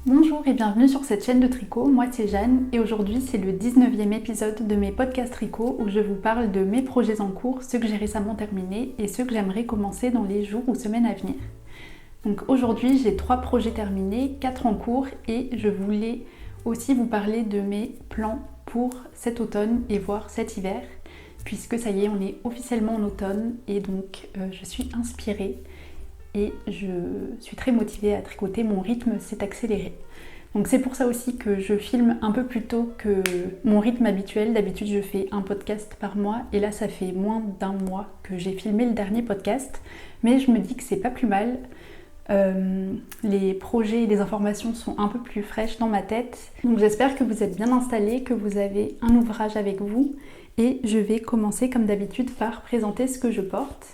Bonjour et bienvenue sur cette chaîne de tricot, moi c'est Jeanne et aujourd'hui c'est le 19e épisode de mes podcasts tricot où je vous parle de mes projets en cours, ceux que j'ai récemment terminés et ceux que j'aimerais commencer dans les jours ou semaines à venir. Donc aujourd'hui j'ai 3 projets terminés, 4 en cours et je voulais aussi vous parler de mes plans pour cet automne et voire cet hiver puisque ça y est on est officiellement en automne et donc je suis inspirée. Et je suis très motivée à tricoter, mon rythme s'est accéléré. Donc c'est pour ça aussi que je filme un peu plus tôt que mon rythme habituel. D'habitude je fais un podcast par mois et là ça fait moins d'un mois que j'ai filmé le dernier podcast. Mais je me dis que c'est pas plus mal. Les projets et les informations sont un peu plus fraîches dans ma tête. Donc j'espère que vous êtes bien installés, que vous avez un ouvrage avec vous. Et je vais commencer comme d'habitude par présenter ce que je porte,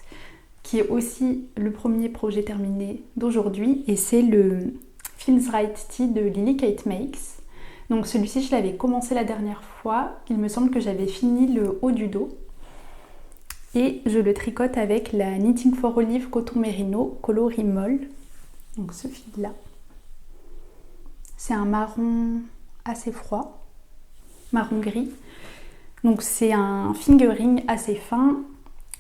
qui est aussi le premier projet terminé d'aujourd'hui, et c'est le Feels Right Tee de Lily Kate Makes. Donc celui-ci, je l'avais commencé la dernière fois, il me semble que j'avais fini le haut du dos, et je le tricote avec la Knitting for Olive coton mérino coloris molle, donc ce fil-là. C'est un marron assez froid, marron gris, donc c'est un fingering assez fin,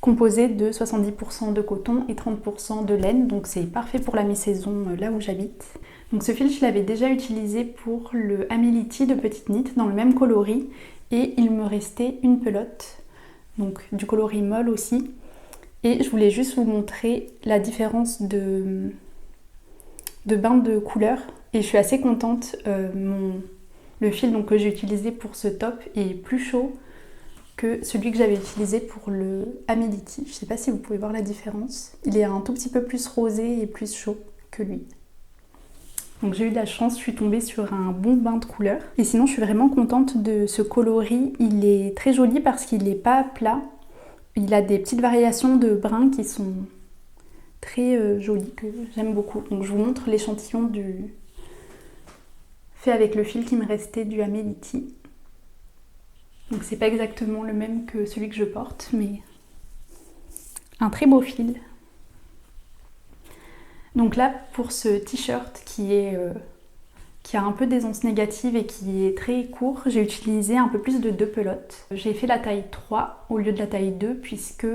composé de 70% de coton et 30% de laine, donc c'est parfait pour la mi-saison là où j'habite. Donc ce fil, je l'avais déjà utilisé pour le Amility de Petite Knit dans le même coloris et il me restait une pelote, donc du coloris molle aussi. Et je voulais juste vous montrer la différence de bain de couleur et je suis assez contente. Le fil donc, que j'ai utilisé pour ce top est plus chaud que celui que j'avais utilisé pour le Amility. Je ne sais pas si vous pouvez voir la différence. Il est un tout petit peu plus rosé et plus chaud que lui. Donc j'ai eu de la chance, je suis tombée sur un bon bain de couleur. Et sinon je suis vraiment contente de ce coloris. Il est très joli parce qu'il n'est pas plat. Il a des petites variations de brun qui sont très jolies, que j'aime beaucoup. Donc je vous montre l'échantillon fait avec le fil qui me restait du Amility. Donc c'est pas exactement le même que celui que je porte, mais un très beau fil. Donc là, pour ce t-shirt qui a un peu des onces négatives et qui est très court, j'ai utilisé un peu plus de 2 pelotes. J'ai fait la taille 3 au lieu de la taille 2 puisque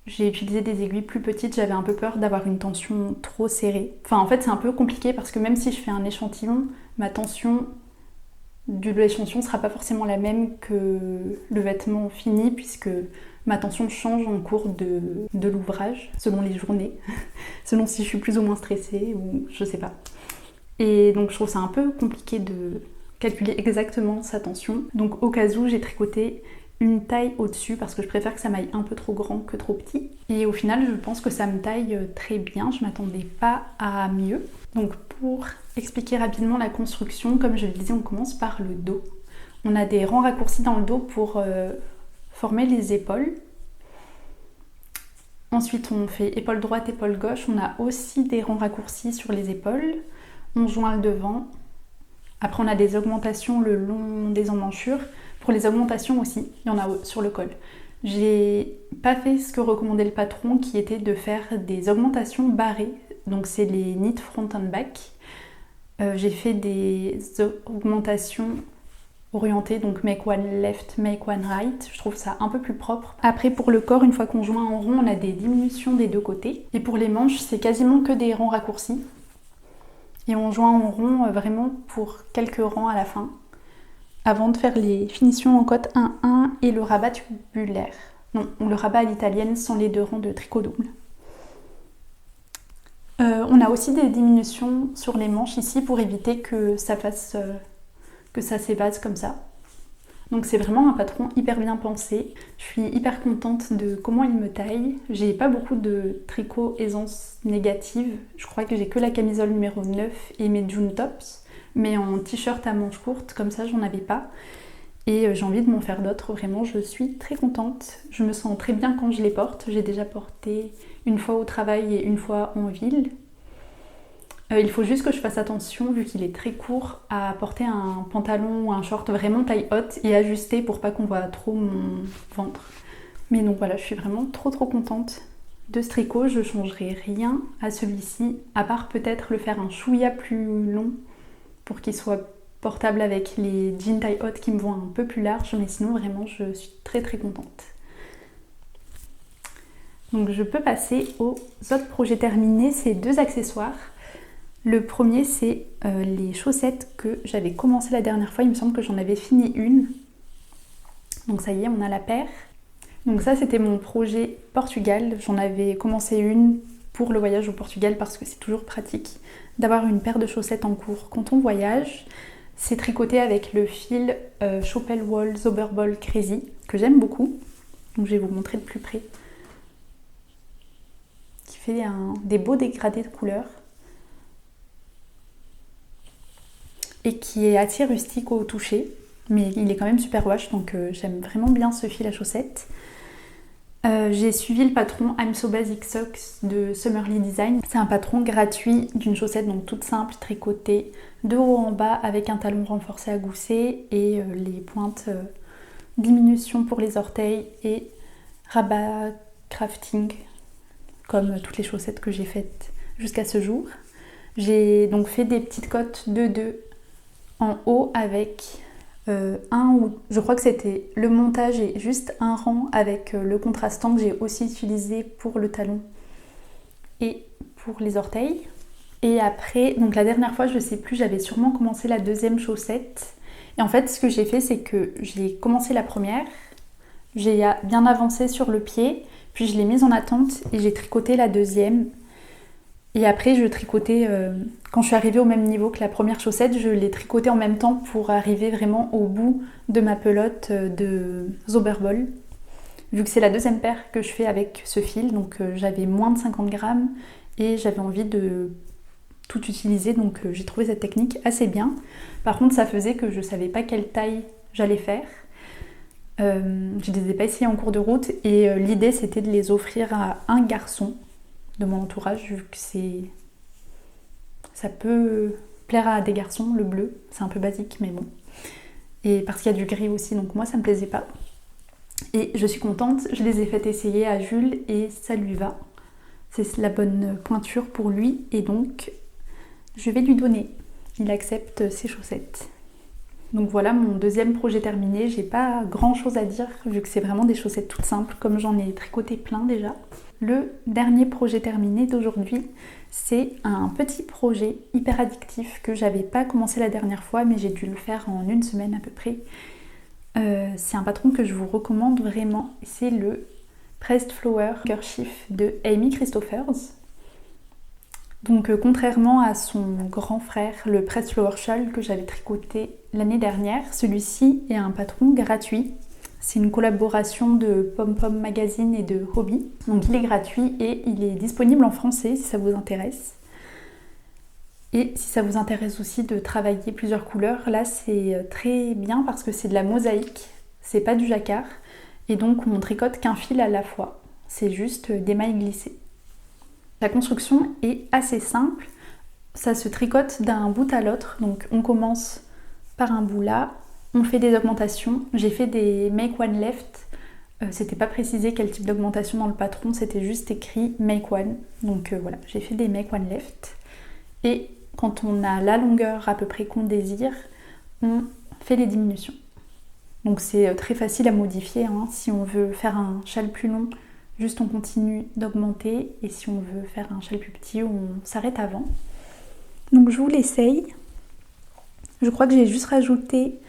j'ai utilisé des aiguilles plus petites, j'avais un peu peur d'avoir une tension trop serrée. Enfin en fait c'est un peu compliqué parce que même si je fais un échantillon, ma tension de l'échantillon ne sera pas forcément la même que le vêtement fini puisque ma tension change en cours de l'ouvrage selon les journées, selon si je suis plus ou moins stressée ou je sais pas. Et donc je trouve ça un peu compliqué de calculer exactement sa tension. Donc au cas où j'ai tricoté une taille au-dessus parce que je préfère que ça m'aille un peu trop grand que trop petit. Et au final je pense que ça me taille très bien, je m'attendais pas à mieux. Donc pour expliquer rapidement la construction, comme je le disais, on commence par le dos. On a des rangs raccourcis dans le dos pour former les épaules. Ensuite on fait épaule droite, épaule gauche. On a aussi des rangs raccourcis sur les épaules. On joint le devant. Après on a des augmentations le long des emmanchures. Pour les augmentations aussi, il y en a sur le col. J'ai pas fait ce que recommandait le patron qui était de faire des augmentations barrées. Donc c'est les knit front and back. J'ai fait des augmentations orientées, donc make one left, make one right. Je trouve ça un peu plus propre. Après pour le corps, une fois qu'on joint en rond, on a des diminutions des deux côtés. Et pour les manches, c'est quasiment que des rangs raccourcis. Et on joint en rond vraiment pour quelques rangs à la fin, avant de faire les finitions en cotte 1-1 et le rabat tubulaire. Non, le rabat à l'italienne sans les 2 rangs de tricot double. On a aussi des diminutions sur les manches ici pour éviter que ça s'évase comme ça. Donc c'est vraiment un patron hyper bien pensé. Je suis hyper contente de comment il me taille. J'ai pas beaucoup de tricot aisance négative. Je crois que j'ai que la camisole numéro 9 et mes June tops. Mais en t-shirt à manches courtes, comme ça j'en avais pas. Et j'ai envie de m'en faire d'autres, vraiment je suis très contente. Je me sens très bien quand je les porte. J'ai déjà porté une fois au travail et une fois en ville. Il faut juste que je fasse attention, vu qu'il est très court, à porter un pantalon ou un short vraiment taille haute et ajusté pour pas qu'on voit trop mon ventre. Mais donc voilà, je suis vraiment trop contente de ce tricot. Je changerai rien à celui-ci, à part peut-être le faire un chouïa plus long pour qu'il soit portable avec les jeans taille haute qui me vont un peu plus larges, mais sinon vraiment je suis très très contente. Donc je peux passer aux autres projets terminés, c'est 2 accessoires. Le premier c'est les chaussettes que j'avais commencé la dernière fois, il me semble que j'en avais fini une. Donc ça y est, on a la paire. Donc ça c'était mon projet Portugal, j'en avais commencé une pour le voyage au Portugal parce que c'est toujours pratique d'avoir une paire de chaussettes en cours quand on voyage. C'est tricoté avec le fil Choppel Wool Zoberball Crazy que j'aime beaucoup. Donc je vais vous montrer de plus près. Qui fait des beaux dégradés de couleurs. Et qui est assez rustique au toucher. Mais il est quand même super wash, donc j'aime vraiment bien ce fil à chaussettes. J'ai suivi le patron I'm So Basic Socks de Summerly Design. C'est un patron gratuit d'une chaussette donc toute simple, tricotée de haut en bas avec un talon renforcé à gousset et les pointes diminution pour les orteils et rabat crafting comme toutes les chaussettes que j'ai faites jusqu'à ce jour. J'ai donc fait des petites cottes de 2 en haut avec je crois que c'était le montage et juste un rang avec le contrastant que j'ai aussi utilisé pour le talon et pour les orteils. Et après, donc la dernière fois, je sais plus, j'avais sûrement commencé la deuxième chaussette. Et en fait, ce que j'ai fait, c'est que j'ai commencé la première, j'ai bien avancé sur le pied, puis je l'ai mise en attente et j'ai tricoté la deuxième. Et après, je tricotais, quand je suis arrivée au même niveau que la première chaussette, je l'ai tricotée en même temps pour arriver vraiment au bout de ma pelote de Zoberball. Vu que c'est la deuxième paire que je fais avec ce fil, donc j'avais moins de 50 grammes et j'avais envie de tout utiliser, donc j'ai trouvé cette technique assez bien. Par contre, ça faisait que je savais pas quelle taille j'allais faire. Je les ai pas essayées en cours de route et l'idée c'était de les offrir à un garçon de mon entourage, vu que ça peut plaire à des garçons, le bleu, c'est un peu basique mais bon. Et parce qu'il y a du gris aussi, donc moi ça me plaisait pas. Et je suis contente, je les ai fait essayer à Jules et ça lui va. C'est la bonne pointure pour lui et donc je vais lui donner. Il accepte ses chaussettes. Donc voilà mon deuxième projet terminé, j'ai pas grand chose à dire vu que c'est vraiment des chaussettes toutes simples comme j'en ai tricoté plein déjà. Le dernier projet terminé d'aujourd'hui, c'est un petit projet hyper addictif que j'avais pas commencé la dernière fois mais j'ai dû le faire en 1 semaine à peu près. C'est un patron que je vous recommande vraiment, c'est le Pressed Flower Kerchief de Amy Christophers. Donc contrairement à son grand frère, le Pressed Flower Shawl que j'avais tricoté l'année dernière, celui-ci est un patron gratuit. C'est une collaboration de Pom Pom Magazine et de Hobby. Donc il est gratuit et il est disponible en français si ça vous intéresse. Et si ça vous intéresse aussi de travailler plusieurs couleurs, là c'est très bien parce que c'est de la mosaïque, c'est pas du jacquard. Et donc on tricote qu'un fil à la fois, c'est juste des mailles glissées. La construction est assez simple, ça se tricote d'un bout à l'autre, donc on commence par un bout là, on fait des augmentations, j'ai fait des make one left, c'était pas précisé quel type d'augmentation dans le patron, c'était juste écrit make one, donc voilà, j'ai fait des make one left, et quand on a la longueur à peu près qu'on désire, on fait les diminutions. Donc c'est très facile à modifier, hein. Si on veut faire un châle plus long, juste on continue d'augmenter, et si on veut faire un châle plus petit, on s'arrête avant. Donc je vous l'essaye. Je crois que j'ai juste rajouté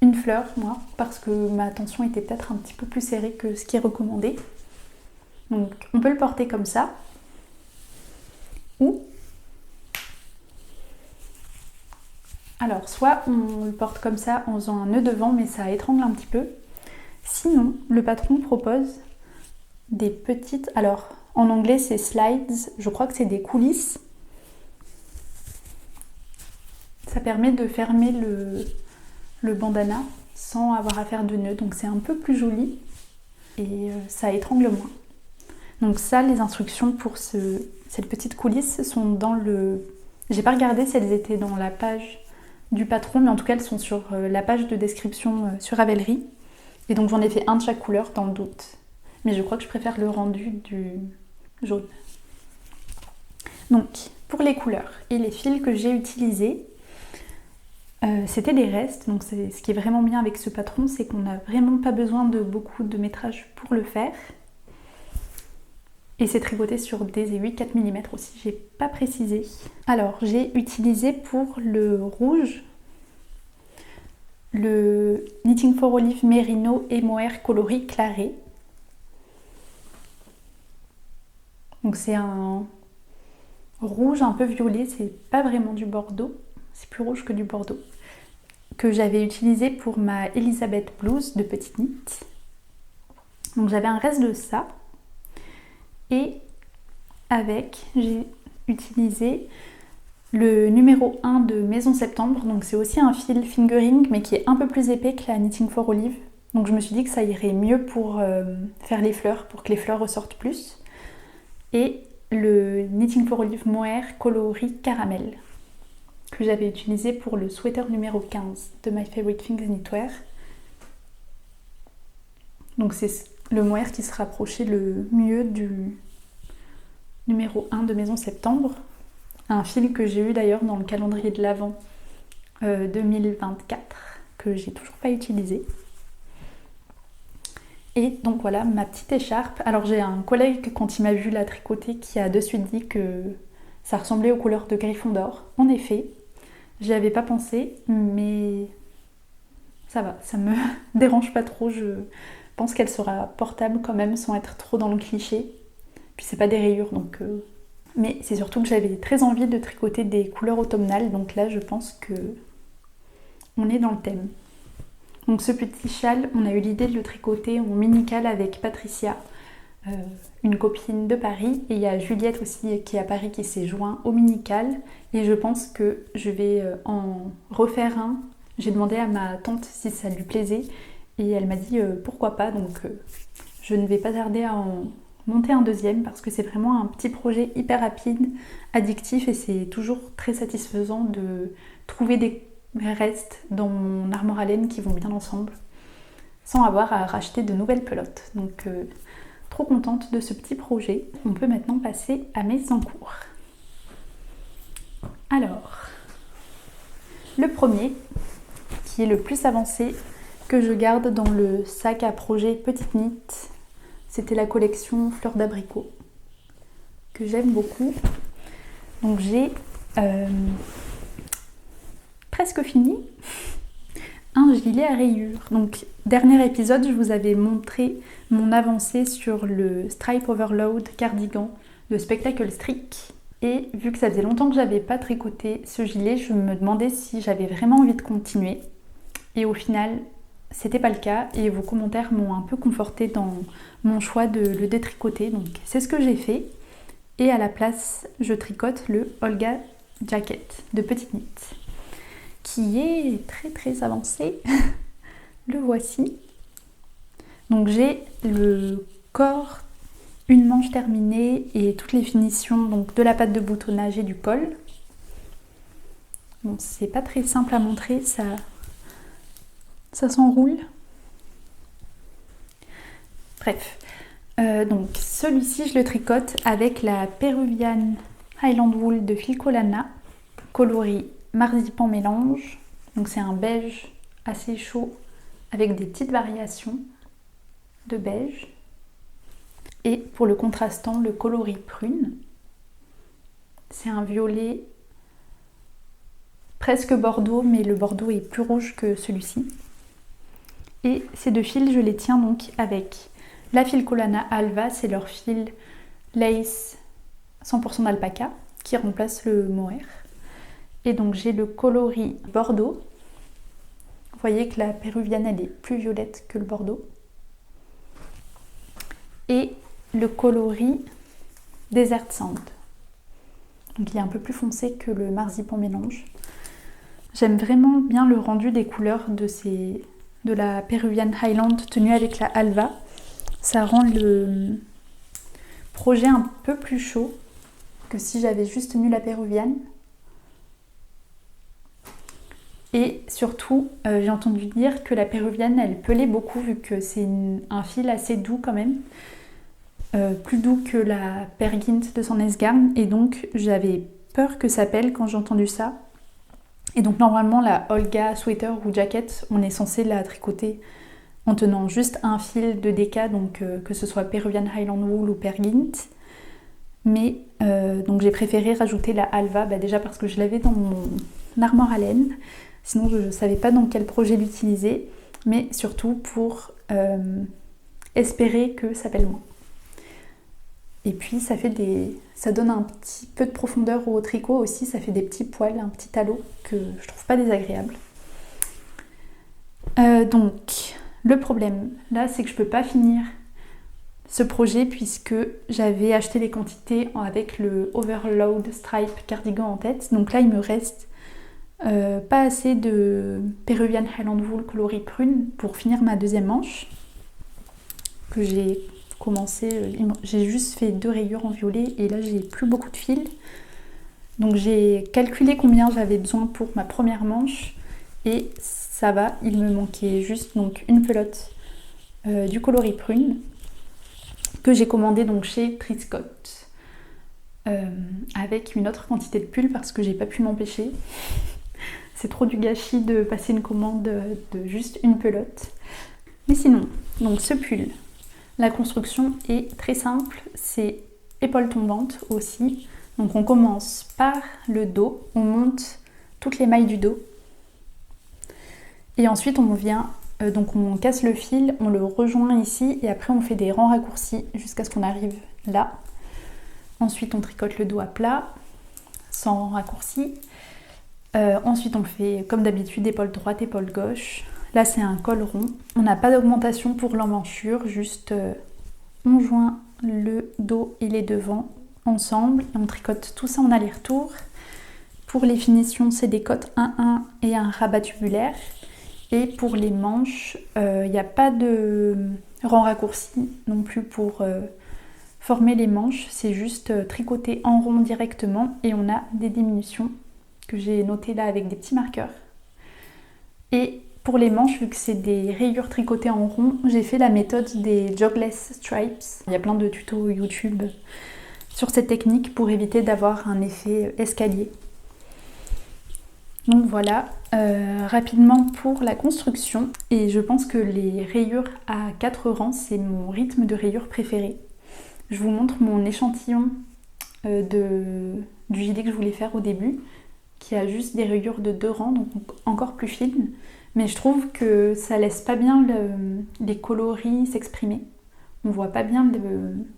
une fleur, moi, parce que ma tension était peut-être un petit peu plus serrée que ce qui est recommandé. Donc on peut le porter comme ça, ou alors soit on le porte comme ça en faisant un nœud devant, mais ça étrangle un petit peu. Sinon, le patron propose des petites, alors en anglais c'est slides, je crois que c'est des coulisses. Ça permet de fermer le bandana sans avoir à faire de nœud, donc c'est un peu plus joli et ça étrangle moins. Donc ça, les instructions pour cette petite coulisse sont dans le... J'ai pas regardé si elles étaient dans la page du patron, mais en tout cas elles sont sur la page de description sur Ravelry. Et donc j'en ai fait un de chaque couleur dans le doute. Mais je crois que je préfère le rendu du jaune. Donc pour les couleurs et les fils que j'ai utilisés, C'était des restes, donc ce qui est vraiment bien avec ce patron, c'est qu'on n'a vraiment pas besoin de beaucoup de métrage pour le faire. Et c'est tricoté sur des aiguilles 4 mm aussi, j'ai pas précisé. Alors j'ai utilisé pour le rouge le Knitting for Olive Merino et Mohair coloris claré. Donc c'est un rouge un peu violet, c'est pas vraiment du bordeaux, c'est plus rouge que du bordeaux, que j'avais utilisé pour ma Elizabeth Blues de Petite Knit. Donc j'avais un reste de ça. Et avec, j'ai utilisé le numéro 1 de Maison Septembre. Donc c'est aussi un fil fingering, mais qui est un peu plus épais que la Knitting for Olive. Donc je me suis dit que ça irait mieux pour faire les fleurs, pour que les fleurs ressortent plus. Et le Knitting for Olive Mohair coloris caramel, que j'avais utilisé pour le sweater numéro 15 de My Favorite Things Knitwear. Donc c'est le mohair qui se rapprochait le mieux du numéro 1 de Maison Septembre. Un fil que j'ai eu d'ailleurs dans le calendrier de l'Avent 2024, que j'ai toujours pas utilisé. Et donc voilà ma petite écharpe. Alors j'ai un collègue, quand il m'a vu la tricoter, qui a de suite dit que ça ressemblait aux couleurs de Gryffondor. En effet, j'y avais pas pensé, mais ça va, ça me dérange pas trop. Je pense qu'elle sera portable quand même sans être trop dans le cliché. Puis c'est pas des rayures donc... Mais c'est surtout que j'avais très envie de tricoter des couleurs automnales, donc là je pense que on est dans le thème. Donc ce petit châle, on a eu l'idée de le tricoter en mini-cale avec Patricia, une copine de Paris, et il y a Juliette aussi qui est à Paris qui s'est joint au mini-cale, et je pense que je vais en refaire un. J'ai demandé à ma tante si ça lui plaisait, et elle m'a dit pourquoi pas, donc je ne vais pas tarder à en monter un deuxième parce que c'est vraiment un petit projet hyper rapide, addictif, et c'est toujours très satisfaisant de trouver des restent dans mon armoire à laine qui vont bien ensemble sans avoir à racheter de nouvelles pelotes. Donc trop contente de ce petit projet. On peut maintenant passer à mes encours. Alors, le premier, qui est le plus avancé, que je garde dans le sac à projet Petite Knit, c'était la collection Fleurs d'abricot, que j'aime beaucoup. Donc j'ai presque fini un gilet à rayures. Donc dernier épisode, je vous avais montré mon avancée sur le Stripe Overload cardigan de Spectacle Streak, et vu que ça faisait longtemps que j'avais pas tricoté ce gilet, je me demandais si j'avais vraiment envie de continuer, et au final c'était pas le cas, et vos commentaires m'ont un peu conforté dans mon choix de le détricoter, donc c'est ce que j'ai fait. Et à la place je tricote le Olga Jacket de Petite Knit, qui est très avancé. Le voici. Donc j'ai le corps, une manche terminée et toutes les finitions donc de la patte de boutonnage et du col. Bon, c'est pas très simple à montrer, ça s'enroule. Bref, donc celui-ci je le tricote avec la Peruvian Highland Wool de Filcolana, coloris marzipan mélange. Donc c'est un beige assez chaud avec des petites variations de beige. Et pour le contrastant, le coloris prune. C'est un violet presque bordeaux, mais le bordeaux est plus rouge que celui-ci. Et ces deux fils, je les tiens donc avec la Filcolana Alva, c'est leur fil lace 100% d'alpaca qui remplace le mohair. Et donc j'ai le coloris bordeaux. Vous voyez que la péruvienne elle est plus violette que le bordeaux. Et le coloris Desert Sand. Donc il est un peu plus foncé que le marzipan mélange. J'aime vraiment bien le rendu des couleurs de la Peruvian Highland tenue avec la Alva. Ça rend le projet un peu plus chaud que si j'avais juste tenu la péruvienne. Et surtout, j'ai entendu dire que la péruvienne, elle pelait beaucoup vu que c'est un fil assez doux quand même. Plus doux que la Peer Gynt de Sandnes Garn. Et donc, j'avais peur que ça pèle quand j'ai entendu ça. Et donc normalement la Olga sweater ou jacket, on est censé la tricoter en tenant juste un fil de DK, donc que ce soit Peruvian Highland Wool ou Pergint. Mais donc j'ai préféré rajouter la Alva, déjà parce que je l'avais dans mon armoire à laine, sinon je ne savais pas dans quel projet l'utiliser, mais surtout pour espérer que ça pèle moins. Et puis ça donne un petit peu de profondeur au tricot aussi, ça fait des petits poils, un petit halo que je trouve pas désagréable. Donc le problème là, c'est que je peux pas finir ce projet puisque j'avais acheté les quantités avec le Overload Stripe cardigan en tête. Donc là il me reste pas assez de Peruvian Highland Wool coloris prune pour finir ma deuxième manche que j'ai commencé, j'ai juste fait 2 rayures en violet et là j'ai plus beaucoup de fil. Donc j'ai calculé combien j'avais besoin pour ma première manche et ça va, il me manquait juste donc une pelote du coloris prune que j'ai commandé donc chez Triscott avec une autre quantité de pull parce que j'ai pas pu m'empêcher. C'est trop du gâchis de passer une commande de juste une pelote. Mais sinon, donc ce pull, la construction est très simple, c'est épaule tombante aussi. Donc on commence par le dos, on monte toutes les mailles du dos. Et ensuite on vient, donc on casse le fil, on le rejoint ici et après on fait des rangs raccourcis jusqu'à ce qu'on arrive là. Ensuite on tricote le dos à plat, sans rang raccourci. Ensuite on fait comme d'habitude épaule droite, épaule gauche. Là c'est un col rond. On n'a pas d'augmentation pour l'emmanchure, juste on joint le dos et les devants ensemble et on tricote tout ça en aller-retour. Pour les finitions c'est des cottes 1-1 et un rabat tubulaire. Et pour les manches, il n'y a pas de rang raccourci non plus pour former les manches. C'est juste tricoter en rond directement et on a des diminutions que j'ai notées là avec des petits marqueurs. Et pour les manches, vu que c'est des rayures tricotées en rond, j'ai fait la méthode des jogless stripes. Il y a plein de tutos YouTube sur cette technique pour éviter d'avoir un effet escalier. Donc voilà, rapidement pour la construction. Et je pense que les rayures à 4 rangs, c'est mon rythme de rayures préféré. Je vous montre mon échantillon du gilet que je voulais faire au début, qui a juste des rayures de 2 rangs, donc encore plus fines. Mais je trouve que ça laisse pas bien les coloris s'exprimer. On voit pas bien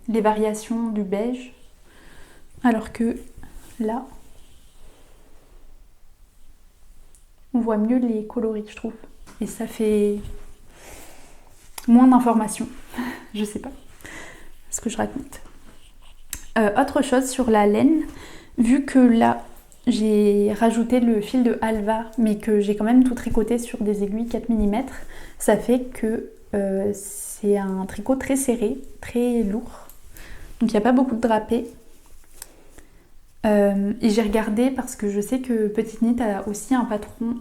les variations du beige. Alors que là, on voit mieux les coloris, je trouve. Et ça fait moins d'informations. Je sais pas ce que je raconte. Autre chose sur la laine, vu que là, j'ai rajouté le fil de Alva, mais que j'ai quand même tout tricoté sur des aiguilles 4 mm, ça fait que c'est un tricot très serré, très lourd. Donc il n'y a pas beaucoup de drapé. Et j'ai regardé parce que je sais que Petite Knit a aussi un patron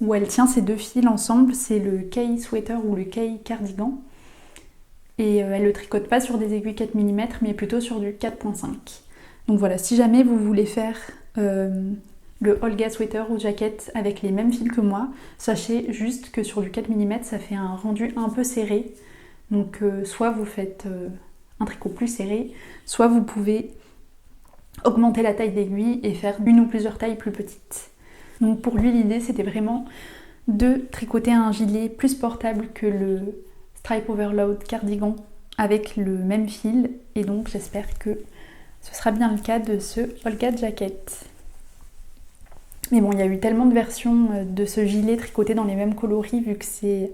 où elle tient ces 2 fils ensemble, c'est le Kei Sweater ou le Kei Cardigan. Et elle le tricote pas sur des aiguilles 4 mm, mais plutôt sur du 4.5. Donc voilà, si jamais vous voulez faire le Olga Sweater ou jacket avec les mêmes fils que moi, sachez juste que sur du 4 mm, ça fait un rendu un peu serré. Donc soit vous faites un tricot plus serré, soit vous pouvez augmenter la taille d'aiguille et faire une ou plusieurs tailles plus petites. Donc pour lui, l'idée c'était vraiment de tricoter un gilet plus portable que le Stripe Overload cardigan avec le même fil, et donc j'espère que ce sera bien le cas de ce Olga jacket. Mais bon, il y a eu tellement de versions de ce gilet tricoté dans les mêmes coloris vu que c'est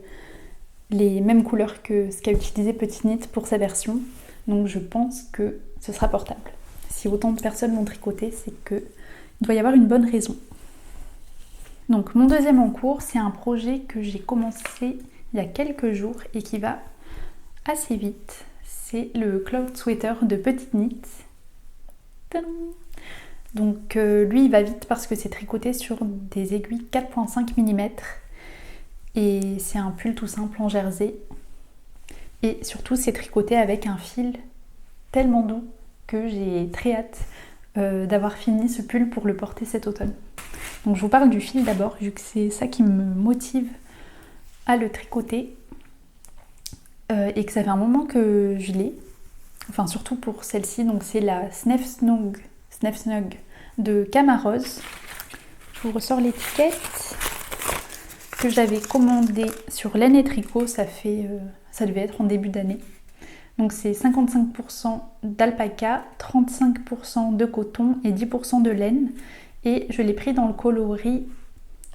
les mêmes couleurs que ce qu'a utilisé Petite Knit pour sa version. Donc je pense que ce sera portable. Si autant de personnes l'ont tricoté, c'est qu'il doit y avoir une bonne raison. Donc mon deuxième en cours, c'est un projet que j'ai commencé il y a quelques jours et qui va assez vite. C'est le Cloud Sweater de Petite Knit. Tadam! Donc lui il va vite parce que c'est tricoté sur des aiguilles 4.5 mm et c'est un pull tout simple en jersey. Et surtout c'est tricoté avec un fil tellement doux que j'ai très hâte d'avoir fini ce pull pour le porter cet automne. Donc je vous parle du fil d'abord, vu que c'est ça qui me motive à le tricoter. Et que ça fait un moment que je l'ai. Enfin surtout pour celle-ci, donc c'est la Snef Snug de Camarose. Je vous ressors l'étiquette que j'avais commandée sur Laine et Tricot, ça devait être en début d'année. Donc c'est 55% d'alpaca, 35% de coton et 10% de laine. Et je l'ai pris dans le coloris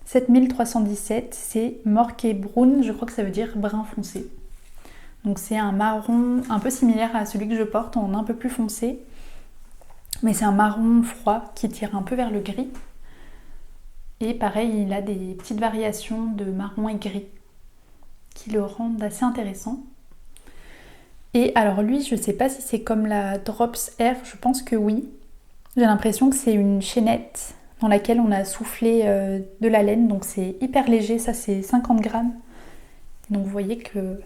7317, c'est Morquet Brun, je crois que ça veut dire brun foncé. Donc c'est un marron un peu similaire à celui que je porte, en un peu plus foncé. Mais c'est un marron froid qui tire un peu vers le gris. Et pareil, il a des petites variations de marron et gris qui le rendent assez intéressant. Et alors lui, je ne sais pas si c'est comme la Drops Air, je pense que oui. J'ai l'impression que c'est une chaînette dans laquelle on a soufflé de la laine, donc c'est hyper léger, ça c'est 50 grammes. Donc vous voyez que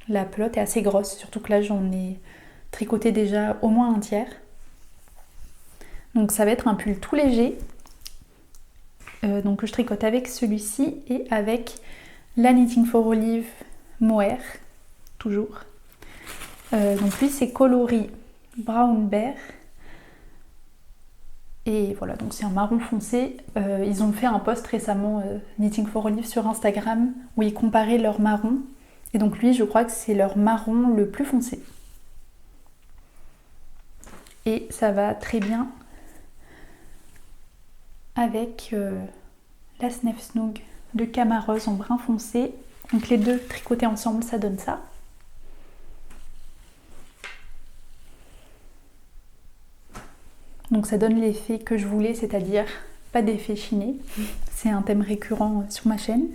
la pelote est assez grosse, surtout que là j'en ai tricoté déjà au moins un tiers. Donc ça va être un pull tout léger, donc je tricote avec celui-ci et avec la Knitting for Olive Mohair, toujours. Donc lui c'est coloris brown bear. Et voilà, donc c'est un marron foncé. Ils ont fait un post récemment, Knitting for Olive, sur Instagram, où ils comparaient leur marron. Et donc lui, je crois que c'est leur marron le plus foncé. Et ça va très bien avec la Snef Snug de Camarose en brun foncé. Donc les deux tricotés ensemble, ça donne ça. Donc ça donne l'effet que je voulais, c'est-à-dire pas d'effet chiné. C'est un thème récurrent sur ma chaîne.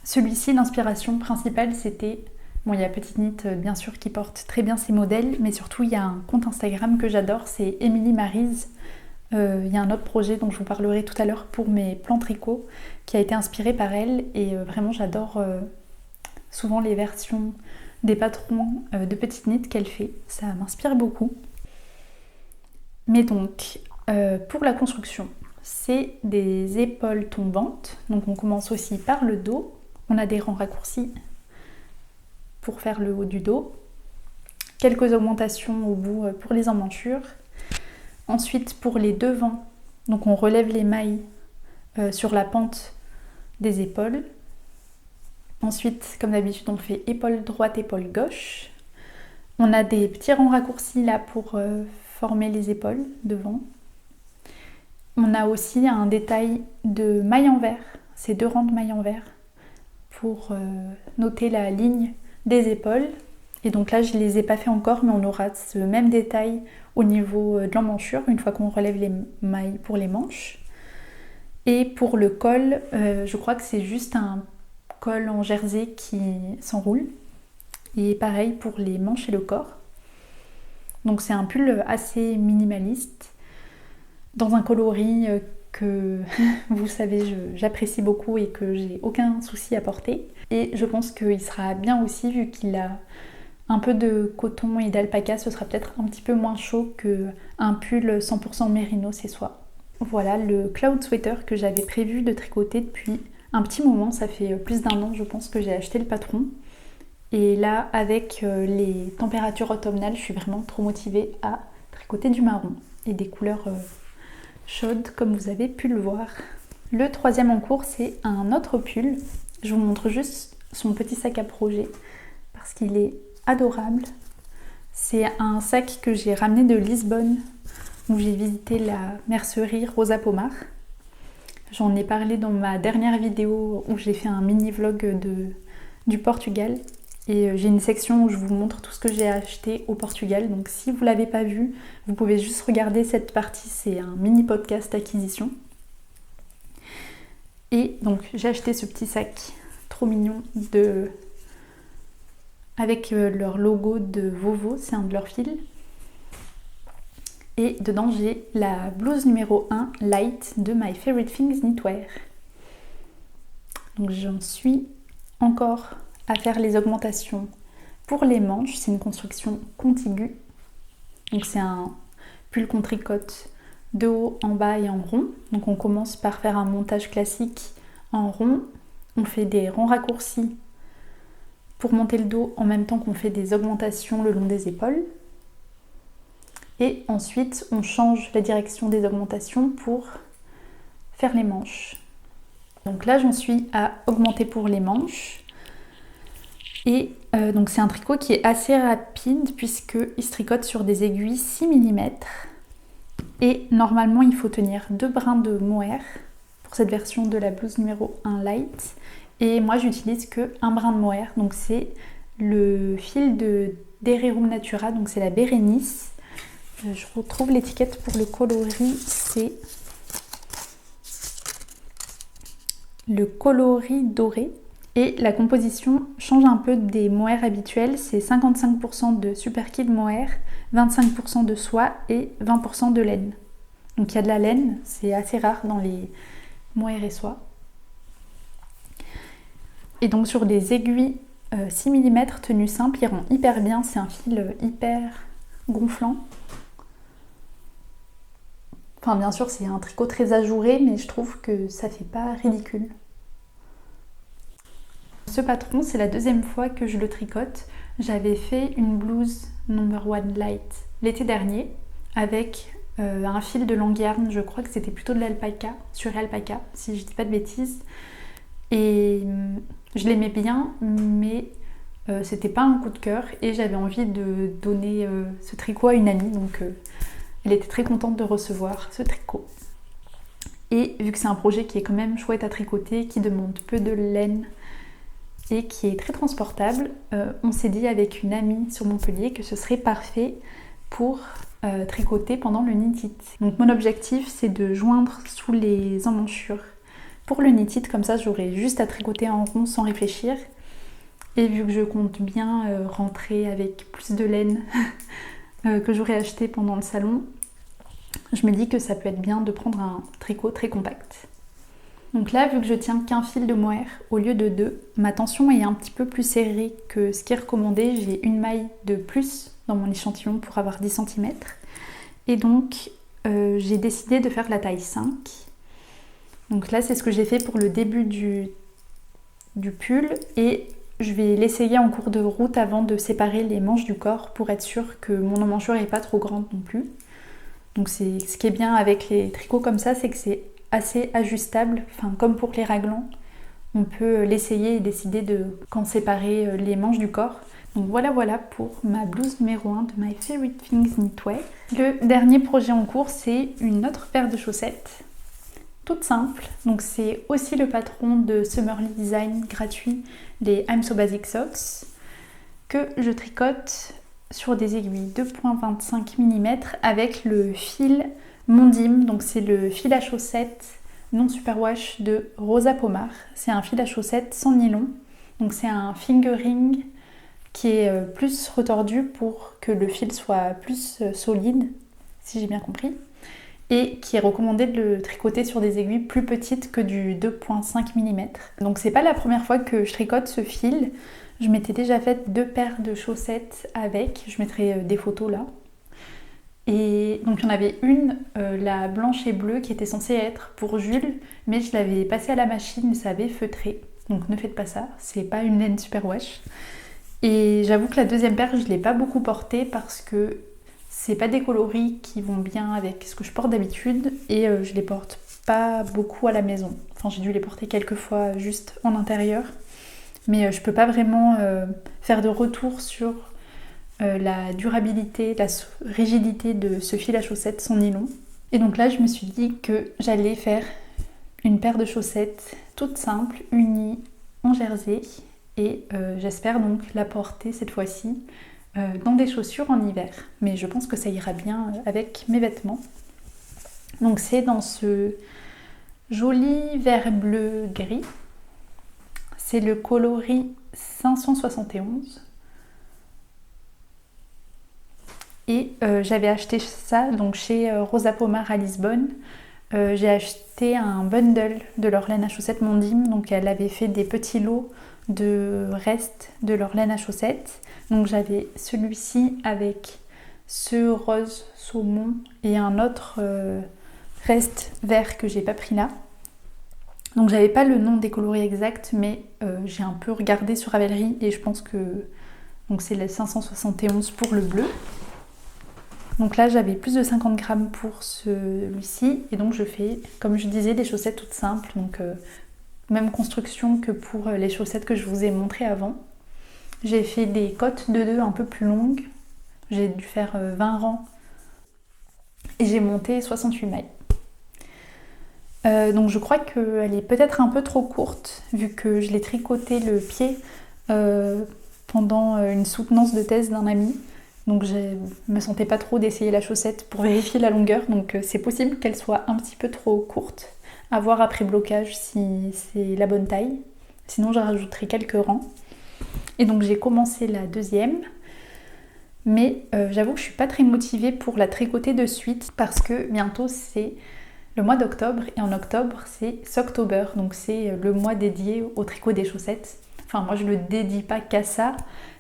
Celui-ci, l'inspiration principale, c'était... Bon, il y a Petite Knit, bien sûr, qui porte très bien ses modèles, mais surtout, il y a un compte Instagram que j'adore, c'est Emily Maryse. Il y a un autre projet dont je vous parlerai tout à l'heure pour mes plans tricot, qui a été inspiré par elle, et vraiment, j'adore souvent les versions des patrons de Petite Knit qu'elle fait. Ça m'inspire beaucoup. Mais donc, pour la construction, c'est des épaules tombantes. Donc on commence aussi par le dos. On a des rangs raccourcis pour faire le haut du dos. Quelques augmentations au bout pour les emmanchures. Ensuite, pour les devants, donc on relève les mailles sur la pente des épaules. Ensuite, comme d'habitude, on fait épaule droite, épaule gauche. On a des petits rangs raccourcis là pour former les épaules devant. On a aussi un détail de maille envers, ces deux rangs de maille envers pour noter la ligne des épaules. Et donc là, je ne les ai pas fait encore, mais on aura ce même détail au niveau de l'emmanchure une fois qu'on relève les mailles pour les manches. Et pour le col, je crois que c'est juste un col en jersey qui s'enroule. Et pareil pour les manches et le corps. Donc c'est un pull assez minimaliste, dans un coloris que vous savez j'apprécie beaucoup et que j'ai aucun souci à porter. Et je pense qu'il sera bien aussi vu qu'il a un peu de coton et d'alpaca, ce sera peut-être un petit peu moins chaud qu'un pull 100% mérino c'est soie. Voilà le cloud sweater que j'avais prévu de tricoter depuis un petit moment, ça fait plus d'un an je pense que j'ai acheté le patron. Et là, avec les températures automnales, je suis vraiment trop motivée à tricoter du marron et des couleurs chaudes, comme vous avez pu le voir. Le troisième en cours, c'est un autre pull. Je vous montre juste son petit sac à projet parce qu'il est adorable. C'est un sac que j'ai ramené de Lisbonne, où j'ai visité la mercerie Rosa Pomar. J'en ai parlé dans ma dernière vidéo où j'ai fait un mini vlog du Portugal. Et j'ai une section où je vous montre tout ce que j'ai acheté au Portugal. Donc si vous ne l'avez pas vu, vous pouvez juste regarder cette partie. C'est un mini podcast acquisition. Et donc j'ai acheté ce petit sac trop mignon avec leur logo de Vovo. C'est un de leurs fils. Et dedans j'ai la blouse numéro 1 Light de My Favorite Things Knitwear. Donc j'en suis encore à faire les augmentations pour les manches. C'est une construction contiguë. Donc c'est un pull qu'on tricote de haut, en bas et en rond. Donc on commence par faire un montage classique en rond. On fait des ronds raccourcis pour monter le dos en même temps qu'on fait des augmentations le long des épaules. Et ensuite, on change la direction des augmentations pour faire les manches. Donc là, j'en suis à augmenter pour les manches. Et donc c'est un tricot qui est assez rapide puisqu'il se tricote sur des aiguilles 6 mm. Et normalement, il faut tenir 2 brins de mohair pour cette version de la blouse numéro 1 light. Et moi, j'utilise que un brin de mohair. Donc c'est le fil de Dererum Natura, donc c'est la Bérénice. Je retrouve l'étiquette pour le coloris, c'est le coloris doré. Et la composition change un peu des mohairs habituels, c'est 55% de super kid mohair, 25% de soie et 20% de laine. Donc il y a de la laine, c'est assez rare dans les mohair et soie. Et donc sur des aiguilles 6 mm tenue simple, il rend hyper bien, c'est un fil hyper gonflant. Enfin bien sûr c'est un tricot très ajouré, mais je trouve que ça fait pas ridicule. Ce patron, c'est la deuxième fois que je le tricote. J'avais fait une blouse number 1 light l'été dernier avec un fil de Langyarn, je crois que c'était plutôt de l'alpaca, sur alpaca, si je dis pas de bêtises. Et je l'aimais bien, mais c'était pas un coup de cœur et j'avais envie de donner ce tricot à une amie, donc elle était très contente de recevoir ce tricot. Et vu que c'est un projet qui est quand même chouette à tricoter, qui demande peu de laine et qui est très transportable, on s'est dit avec une amie sur Montpellier que ce serait parfait pour tricoter pendant le knit-it. Donc mon objectif c'est de joindre sous les emmanchures pour le knit-it, comme ça j'aurai juste à tricoter en rond sans réfléchir. Et vu que je compte bien rentrer avec plus de laine que j'aurais acheté pendant le salon, je me dis que ça peut être bien de prendre un tricot très compact. Donc là, vu que je tiens qu'un fil de mohair au lieu de 2, ma tension est un petit peu plus serrée que ce qui est recommandé. J'ai une maille de plus dans mon échantillon pour avoir 10 cm. Et donc, j'ai décidé de faire la taille 5. Donc là, c'est ce que j'ai fait pour le début du pull. Et je vais l'essayer en cours de route avant de séparer les manches du corps pour être sûre que mon emmanchure n'est pas trop grande non plus. Donc ce qui est bien avec les tricots comme ça, c'est que c'est assez ajustable, enfin comme pour les raglans, on peut l'essayer et décider de quand séparer les manches du corps. Donc voilà pour ma blouse numéro 1 de My Favorite Things Knitwear. Le dernier projet en cours, c'est une autre paire de chaussettes, toute simple. Donc c'est aussi le patron de Summerly Design gratuit, les I'm So Basic Socks, que je tricote sur des aiguilles 2,25 mm avec le fil Mondim, donc c'est le fil à chaussettes non superwash de Rosa Pomar. C'est un fil à chaussettes sans nylon, donc c'est un fingering qui est plus retordu pour que le fil soit plus solide, si j'ai bien compris, et qui est recommandé de le tricoter sur des aiguilles plus petites que du 2,5 mm. Donc c'est pas la première fois que je tricote ce fil, je m'étais déjà fait 2 paires de chaussettes avec, je mettrai des photos là. Et donc il y en avait une, la blanche et bleue, qui était censée être pour Jules, mais je l'avais passée à la machine, ça avait feutré. Donc ne faites pas ça, c'est pas une laine superwash. Et j'avoue que la deuxième paire, je l'ai pas beaucoup portée parce que c'est pas des coloris qui vont bien avec ce que je porte d'habitude et je les porte pas beaucoup à la maison. Enfin j'ai dû les porter quelques fois juste en intérieur, mais je peux pas vraiment faire de retour sur la durabilité, la rigidité de ce fil à chaussettes sans nylon. Et donc là je me suis dit que j'allais faire une paire de chaussettes toute simple, unie en jersey, et j'espère donc la porter cette fois-ci dans des chaussures en hiver. Mais je pense que ça ira bien avec mes vêtements. Donc c'est dans ce joli vert bleu gris. C'est le coloris 571. Et j'avais acheté ça donc chez Rosa Pomar à Lisbonne. J'ai acheté un bundle de leur laine à chaussettes Mondim. Donc elle avait fait des petits lots de restes de leur laine à chaussettes. Donc j'avais celui-ci avec ce rose saumon et un autre reste vert que j'ai pas pris là. Donc j'avais pas le nom des coloris exacts, mais j'ai un peu regardé sur Ravelry et je pense que donc c'est le 571 pour le bleu. Donc là j'avais plus de 50 grammes pour celui-ci et donc je fais, comme je disais, des chaussettes toutes simples. Donc même construction que pour les chaussettes que je vous ai montrées avant. J'ai fait des côtes de 2 un peu plus longues. J'ai dû faire 20 rangs et j'ai monté 68 mailles. Donc je crois qu'elle est peut-être un peu trop courte vu que je l'ai tricoté le pied pendant une soutenance de thèse d'un ami. Donc je me sentais pas trop d'essayer la chaussette pour vérifier la longueur. Donc c'est possible qu'elle soit un petit peu trop courte. À voir après blocage si c'est la bonne taille. Sinon je rajouterai quelques rangs. Et donc j'ai commencé la deuxième. Mais j'avoue que je suis pas très motivée pour la tricoter de suite parce que bientôt c'est le mois d'octobre et en octobre c'est Socktober, donc c'est le mois dédié au tricot des chaussettes. Enfin moi je le dédie pas qu'à ça,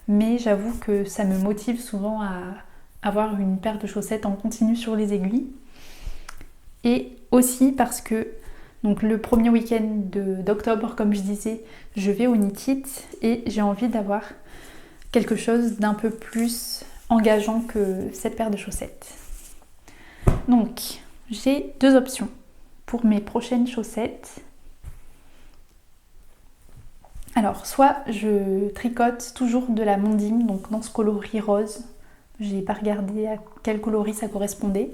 mais j'avoue que ça me motive souvent à avoir une paire de chaussettes en continu sur les aiguilles. Et aussi parce que donc le premier week-end d'octobre, comme je disais, je vais au Knit It et j'ai envie d'avoir quelque chose d'un peu plus engageant que cette paire de chaussettes. Donc j'ai 2 options pour mes prochaines chaussettes. Alors, soit je tricote toujours de la Mondim, donc dans ce coloris rose. J'ai pas regardé à quel coloris ça correspondait.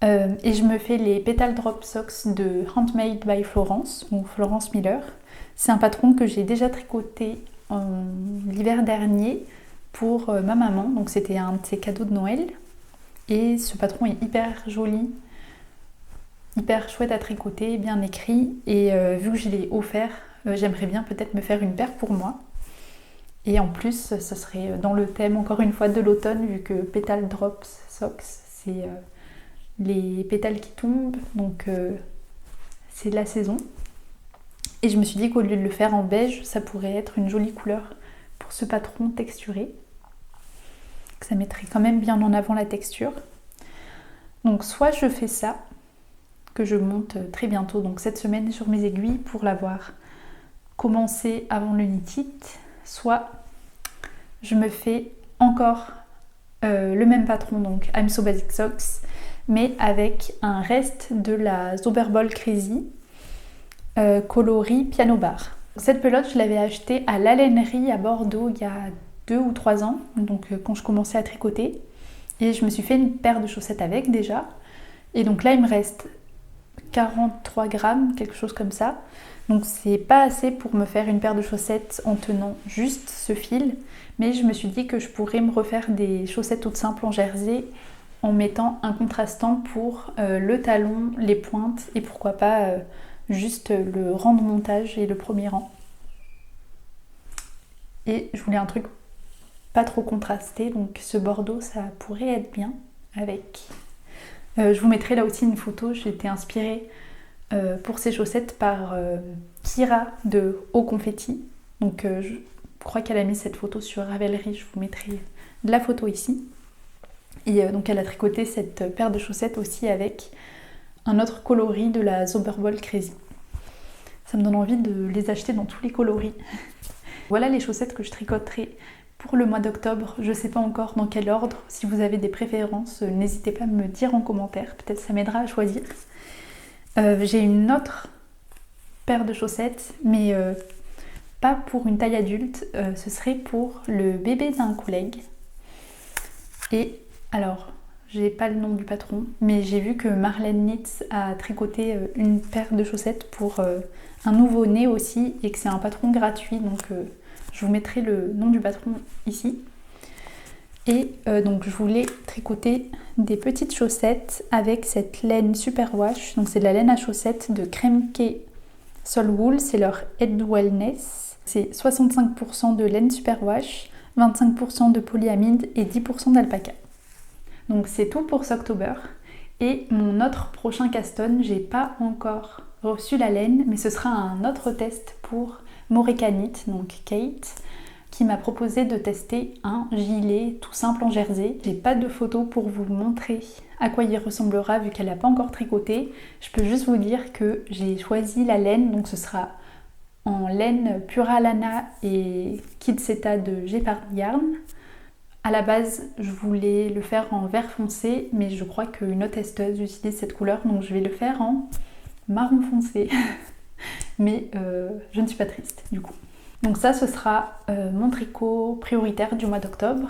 Et je me fais les Petal Drop Socks de Handmade by Florence, ou Florence Miller. C'est un patron que j'ai déjà tricoté l'hiver dernier pour ma maman, donc c'était un de ses cadeaux de Noël. Et ce patron est hyper joli, hyper chouette à tricoter, bien écrit. Et vu que je l'ai offert, j'aimerais bien peut-être me faire une paire pour moi. Et en plus, ça serait dans le thème, encore une fois, de l'automne, vu que Petal Drops Socks, c'est les pétales qui tombent, donc c'est de la saison. Et je me suis dit qu'au lieu de le faire en beige, ça pourrait être une jolie couleur pour ce patron texturé. Ça mettrait quand même bien en avant la texture. Donc soit je fais ça, que je monte très bientôt, donc cette semaine sur mes aiguilles pour l'avoir commencé avant le Knit It, soit je me fais encore le même patron, donc I'm So Basic Socks, mais avec un reste de la Zauberball Crazy coloris piano bar. Cette pelote, je l'avais achetée à l'Alainerie à Bordeaux il y a 2 ou 3 ans, donc quand je commençais à tricoter. Et je me suis fait une paire de chaussettes avec déjà. Et donc là, il me reste 43 grammes, quelque chose comme ça. Donc c'est pas assez pour me faire une paire de chaussettes en tenant juste ce fil. Mais je me suis dit que je pourrais me refaire des chaussettes toutes simples en jersey en mettant un contrastant pour le talon, les pointes et pourquoi pas juste le rang de montage et le premier rang. Et je voulais un truc pas trop contrasté, donc ce bordeaux ça pourrait être bien avec. Je vous mettrai là aussi une photo, j'ai été inspirée pour ces chaussettes par Kira de Haut Confetti. Donc je crois qu'elle a mis cette photo sur Ravelry, je vous mettrai la photo ici. Et donc elle a tricoté cette paire de chaussettes aussi avec un autre coloris de la Zauberball Crazy. Ça me donne envie de les acheter dans tous les coloris. Voilà les chaussettes que je tricoterai pour le mois d'octobre. Je ne sais pas encore dans quel ordre. Si vous avez des préférences, n'hésitez pas à me dire en commentaire. Peut-être ça m'aidera à choisir. J'ai une autre paire de chaussettes, mais pas pour une taille adulte. Ce serait pour le bébé d'un collègue. Et alors, j'ai pas le nom du patron, mais j'ai vu que Marlène Knits a tricoté une paire de chaussettes pour un nouveau-né aussi et que c'est un patron gratuit, donc je vous mettrai le nom du patron ici. Et donc je voulais tricoter des petites chaussettes avec cette laine superwash, donc c'est de la laine à chaussettes de Kremke Solwool, c'est leur Head Wellness. C'est 65% de laine superwash, 25% de polyamide et 10% d'alpaca. Donc c'est tout pour Socktober. Et mon autre prochain caston, j'ai pas encore reçu la laine, mais ce sera un autre test pour Moreka Knit, donc Kate, qui m'a proposé de tester un gilet tout simple en jersey. J'ai pas de photo pour vous montrer à quoi il ressemblera vu qu'elle n'a pas encore tricoté. Je peux juste vous dire que j'ai choisi la laine, donc ce sera en laine Pura Lana et Kid Seta de Gepard Yarn. À la base, je voulais le faire en vert foncé, mais je crois qu'une autre testeuse utilise cette couleur, donc je vais le faire en marron foncé. Mais je ne suis pas triste du coup. Donc ça, ce sera mon tricot prioritaire du mois d'octobre.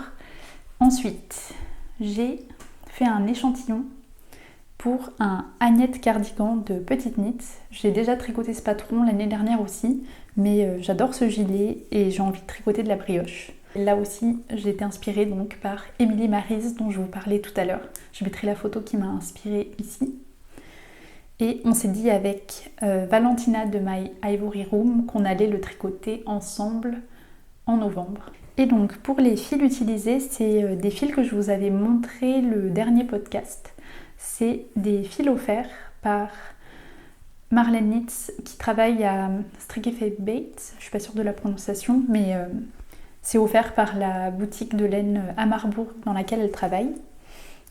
Ensuite, j'ai fait un échantillon pour un Agnette cardigan de Petite Knit. J'ai déjà tricoté ce patron l'année dernière aussi, mais j'adore ce gilet et j'ai envie de tricoter de la brioche. Là aussi, j'ai été inspirée donc par Emily Maryse dont je vous parlais tout à l'heure. Je mettrai la photo qui m'a inspirée ici. Et on s'est dit avec Valentina de My Ivory Room qu'on allait le tricoter ensemble en novembre. Et donc pour les fils utilisés, c'est des fils que je vous avais montré le dernier podcast. C'est des fils offerts par Marlène Nitz qui travaille à Strickeface Baits. Je suis pas sûre de la prononciation, mais c'est offert par la boutique de laine à Marbourg dans laquelle elle travaille.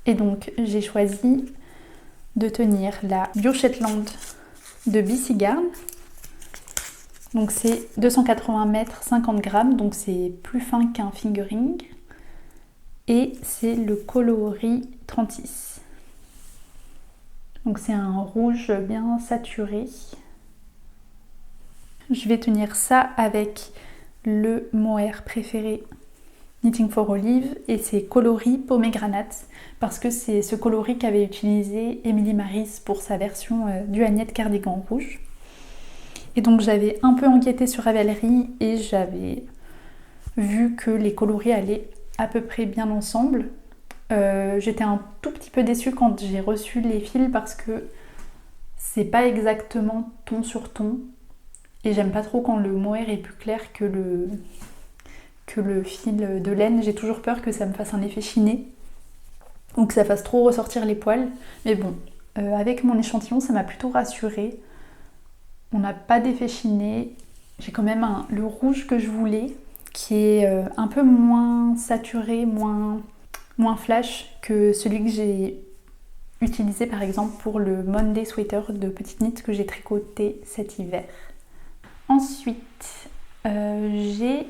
Et donc j'ai choisi de tenir la Bio Shetland de BC Garn. Donc c'est 280 mètres, 50 grammes, donc c'est plus fin qu'un fingering. Et c'est le coloris 36. Donc c'est un rouge bien saturé. Je vais tenir ça avec le mohair préféré Knitting for Olive et c'est coloris pomegranate parce que c'est ce coloris qu'avait utilisé Emily Maryse pour sa version du Agnette cardigan rouge. Et donc j'avais un peu enquêté sur Ravelry et j'avais vu que les coloris allaient à peu près bien ensemble. J'étais un tout petit peu déçue quand j'ai reçu les fils parce que c'est pas exactement ton sur ton et j'aime pas trop quand le mohair est plus clair que le fil de laine. J'ai toujours peur que ça me fasse un effet chiné ou que ça fasse trop ressortir les poils, mais bon, avec mon échantillon ça m'a plutôt rassurée. On n'a pas d'effet chiné. J'ai quand même le rouge que je voulais qui est un peu moins saturé, moins flash que celui que j'ai utilisé par exemple pour le Monday Sweater de Petite Knit que j'ai tricoté cet hiver. Ensuite, j'ai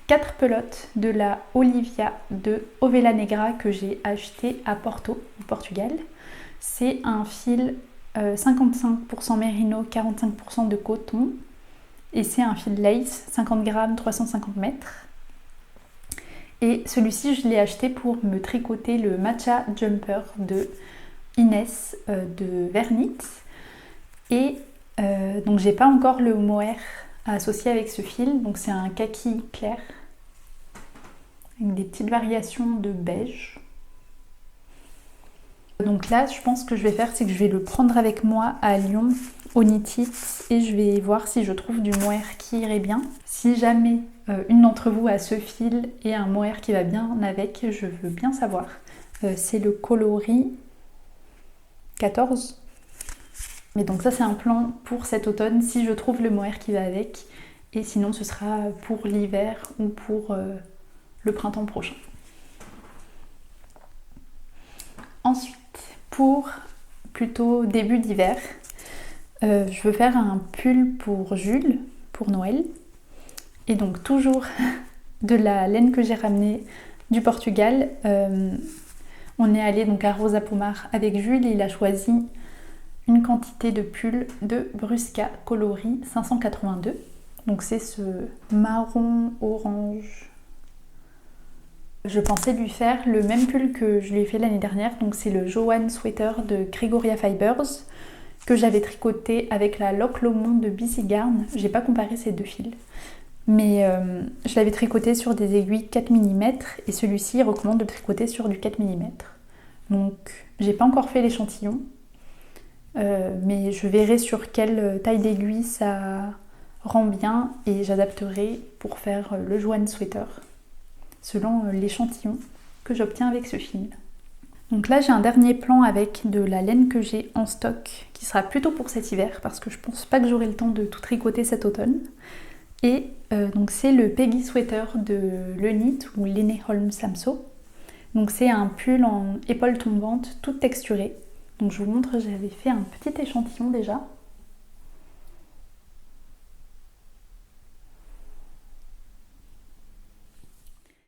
4 pelotes de la Olivia de Ovella Negra que j'ai acheté à Porto, au Portugal. C'est un fil 55% mérino, 45% de coton et c'est un fil lace, 50 grammes, 350 mètres. Et celui-ci, je l'ai acheté pour me tricoter le Matcha Jumper de Inès de Vernit. Et donc j'ai pas encore le mohair à associer avec ce fil, donc c'est un kaki clair avec des petites variations de beige. Donc là, je pense que je vais faire, c'est que je vais le prendre avec moi à Lyon, au Knit It, et je vais voir si je trouve du mohair qui irait bien. Si jamais une d'entre vous a ce fil et un mohair qui va bien avec, je veux bien savoir. C'est le coloris 14. Mais donc ça, c'est un plan pour cet automne, si je trouve le mohair qui va avec. Et sinon, ce sera pour l'hiver ou pour le printemps prochain. Ensuite, pour plutôt début d'hiver, je veux faire un pull pour Jules, pour Noël. Et donc toujours de la laine que j'ai ramenée du Portugal. On est allé donc à Rosa Pomar avec Jules et il a choisi une quantité de pull de Brusca coloris 582. Donc c'est ce marron orange. Je pensais lui faire le même pull que je lui ai fait l'année dernière, donc c'est le Joanne Sweater de Gregoria Fibers que j'avais tricoté avec la Lock Lomond de BC Garn. J'ai pas comparé ces deux fils, mais je l'avais tricoté sur des aiguilles 4 mm et celui-ci il recommande de le tricoter sur du 4 mm. Donc j'ai pas encore fait l'échantillon, mais je verrai sur quelle taille d'aiguille ça rend bien et j'adapterai pour faire le Joanne Sweater selon l'échantillon que j'obtiens avec ce fil. Donc là j'ai un dernier plan avec de la laine que j'ai en stock qui sera plutôt pour cet hiver parce que je pense pas que j'aurai le temps de tout tricoter cet automne. Et donc c'est le Peggy Sweater de Lenit ou Lene Holm Samso. Donc c'est un pull en épaule tombante, toute texturée. Donc je vous montre, j'avais fait un petit échantillon déjà.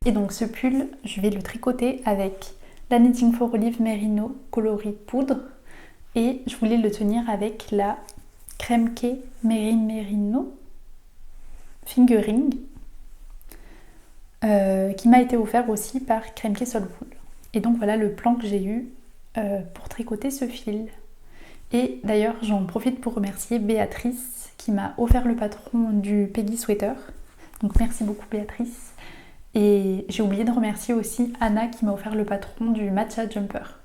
Et donc ce pull, je vais le tricoter avec la Knitting for Olive Merino coloris poudre. Et je voulais le tenir avec la Kremke Merino Fingering qui m'a été offert aussi par Kremke Soulful. Et donc voilà le plan que j'ai eu pour tricoter ce fil. Et d'ailleurs j'en profite pour remercier Béatrice qui m'a offert le patron du Peggy Sweater. Donc merci beaucoup Béatrice. Et j'ai oublié de remercier aussi Anna qui m'a offert le patron du Matcha Jumper.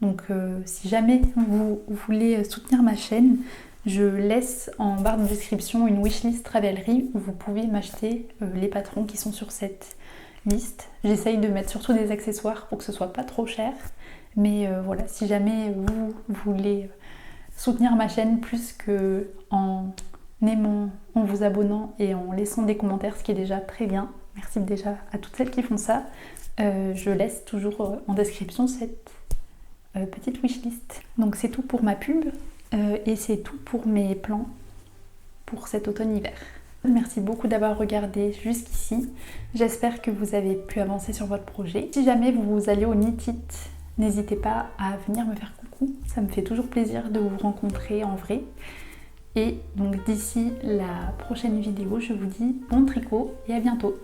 Donc si jamais vous voulez soutenir ma chaîne, je laisse en barre de description une wishlist Ravelry où vous pouvez m'acheter les patrons qui sont sur cette liste. J'essaye de mettre surtout des accessoires pour que ce soit pas trop cher. Mais voilà, si jamais vous voulez soutenir ma chaîne plus que en aimant, en vous abonnant et en laissant des commentaires, ce qui est déjà très bien. Merci déjà à toutes celles qui font ça. Je laisse toujours en description cette petite wishlist. Donc c'est tout pour ma pub et c'est tout pour mes plans pour cet automne-hiver. Merci beaucoup d'avoir regardé jusqu'ici. J'espère que vous avez pu avancer sur votre projet. Si jamais vous allez au Knit It, n'hésitez pas à venir me faire coucou. Ça me fait toujours plaisir de vous rencontrer en vrai. Et donc d'ici la prochaine vidéo, je vous dis bon tricot et à bientôt.